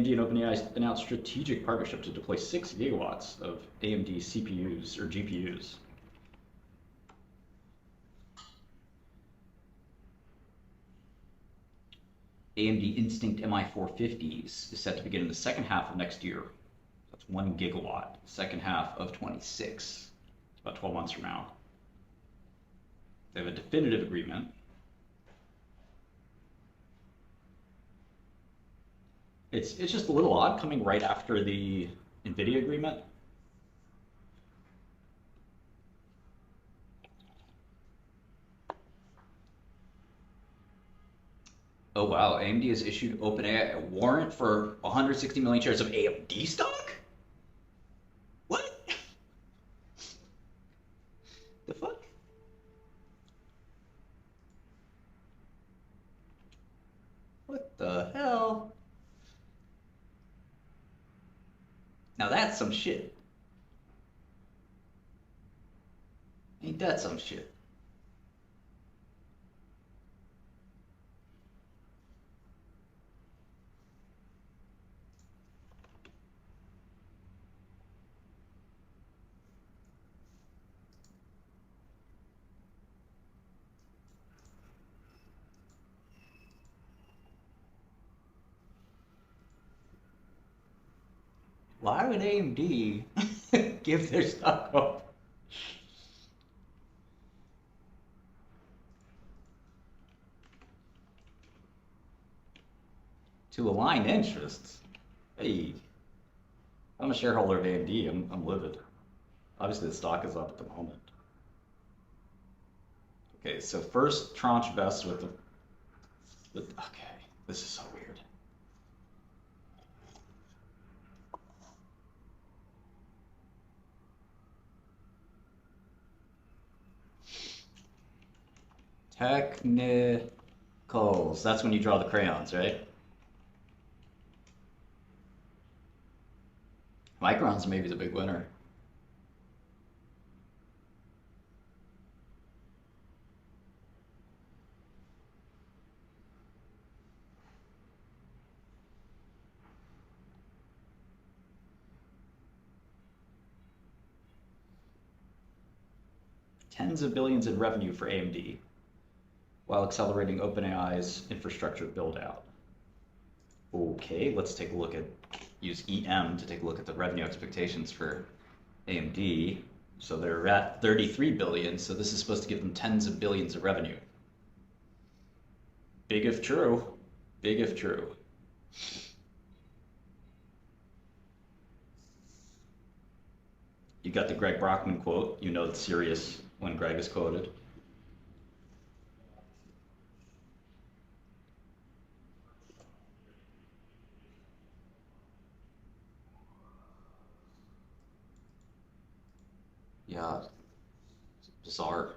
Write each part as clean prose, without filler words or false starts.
AMD and OpenAI announced strategic partnership to deploy 6 gigawatts of AMD CPUs or GPUs. AMD Instinct MI450s is set to begin in the second half of next year. That's 1 gigawatt, second half of 26. It's about 12 months from now. They have a definitive agreement. It's just a little odd coming right after the NVIDIA agreement. Oh wow, AMD has issued OpenAI a warrant for 160 million shares of AMD stock? What? The fuck? What the hell? Now that's some shit. Ain't that some shit? Why would AMD give their stock up? To align interests? Hey, I'm a shareholder of AMD. I'm livid. Obviously, the stock is up at the moment. Okay, so first tranche vests with the. Okay, this is so weird. Technicals. That's when you draw the crayons, right? Microns maybe the big winner. Tens of billions in revenue for AMD while accelerating OpenAI's infrastructure build out. Okay, let's take a look at, use EM to take a look at the revenue expectations for AMD. So they're at 33 billion, so this is supposed to give them tens of billions of revenue. Big if true. Big if true. You got the Greg Brockman quote. You know it's serious when Greg is quoted. Yeah, it's bizarre.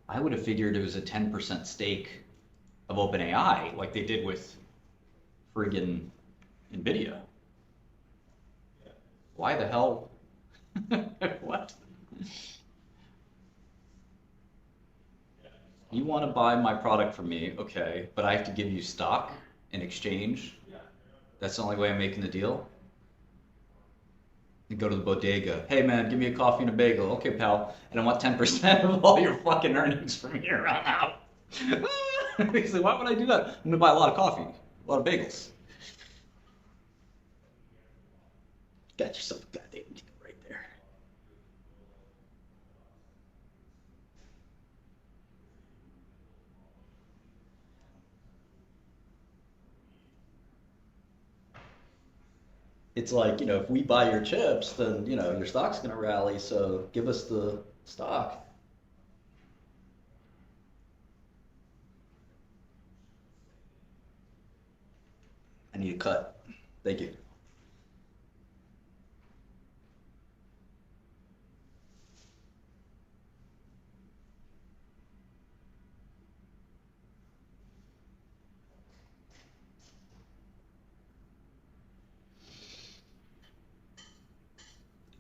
I would have figured it was a 10% stake of OpenAI, like they did with friggin' NVIDIA. Why the hell? What? You want to buy my product from me, okay, but I have to give you stock in exchange? That's the only way I'm making the deal? You go to the bodega. Hey man, give me a coffee and a bagel. Okay, pal. And I want 10% of all your fucking earnings from here on out. He's like, why would I do that? I'm gonna buy a lot of coffee, a lot of bagels. Got yourself a goddamn deal right there. It's like, if we buy your chips, then, your stock's gonna rally, so give us the stock. I need a cut. Thank you.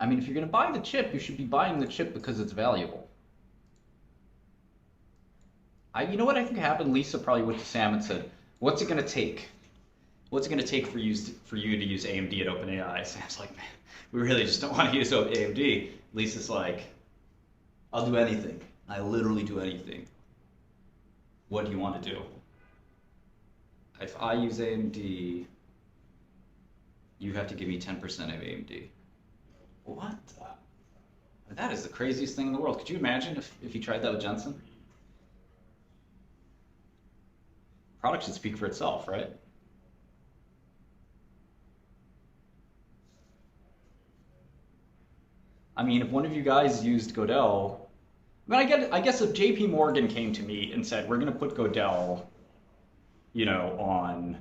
I mean, if you're going to buy the chip, you should be buying the chip because it's valuable. You know what I think happened? Lisa probably went to Sam and said, "What's it going to take? What's it going to take for you to use AMD and OpenAI?" Sam's like, "Man, we really just don't want to use AMD." Lisa's like, "I'll do anything. I literally do anything. What do you want to do? If I use AMD, you have to give me 10% of AMD." What? That is the craziest thing in the world. Could you imagine if you tried that with Jensen? Product should speak for itself, right? I mean, if one of you guys used Godel, I mean, I guess if JP Morgan came to me and said, "We're going to put Godel, on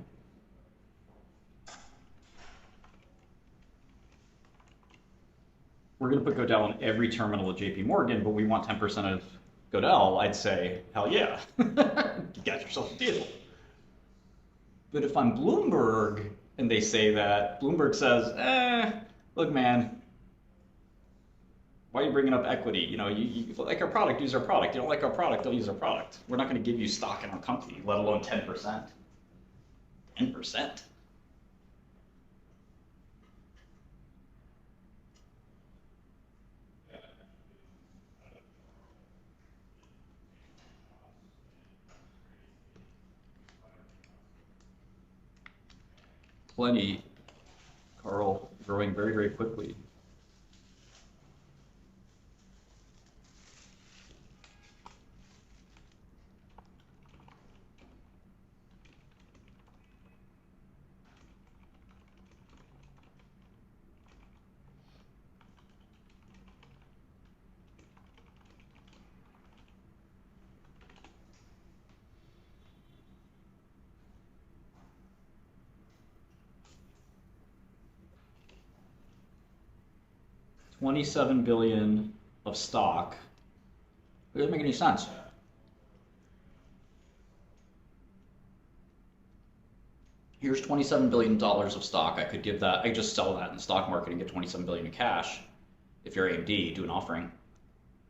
we're going to put Godel on every terminal at JP Morgan, but we want 10% of Godel," I'd say, hell yeah, you got yourself a deal. But if I'm Bloomberg and they say that, Bloomberg says, look, man, why are you bringing up equity? You like our product, use our product. You don't like our product, don't use our product. We're not going to give you stock in our company, let alone 10%. 10%? Plenty, Carl, growing very, very quickly. $27 billion of stock. It doesn't make any sense. Here's $27 billion of stock. I could give that. I could just sell that in the stock market and get $27 billion in cash. If you're AMD, do an offering.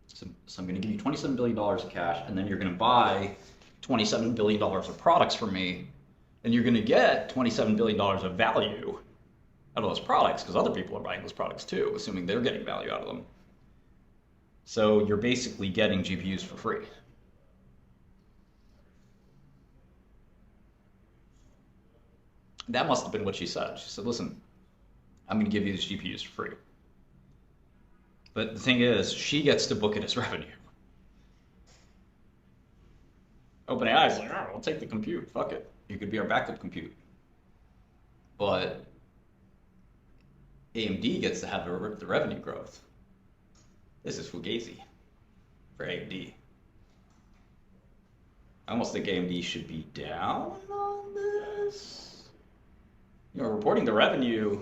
So I'm going to give you $27 billion of cash, and then you're going to buy $27 billion of products from me, and you're going to get $27 billion of value out of those products, because other people are buying those products too, assuming they're getting value out of them. So you're basically getting GPUs for free. That must have been what she said. She said, "Listen, I'm going to give you these GPUs for free." But the thing is, she gets to book it as revenue. OpenAI is like, "Oh, we'll take the compute. Fuck it. You could be our backup compute." But AMD gets to have the revenue growth. This is fugazi for AMD. I almost think AMD should be down on this. Reporting the revenue,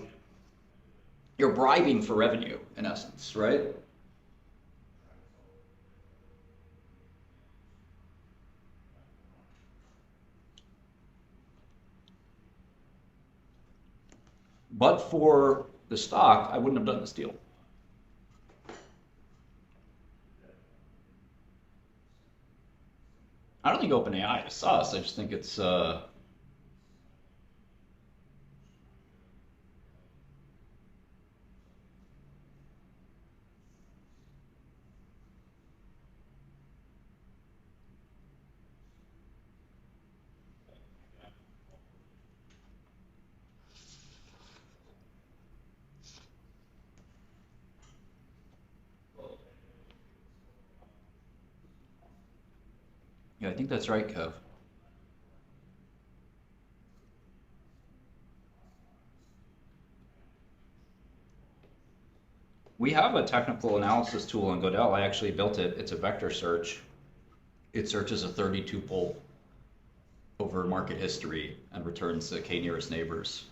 you're bribing for revenue, in essence, right? But for the stock, I wouldn't have done this deal. I don't think OpenAI is sus. I just think it's yeah, I think that's right, Kev. We have a technical analysis tool in Godel. I actually built it. It's a vector search. It searches a 32 pole over market history and returns the k nearest neighbors.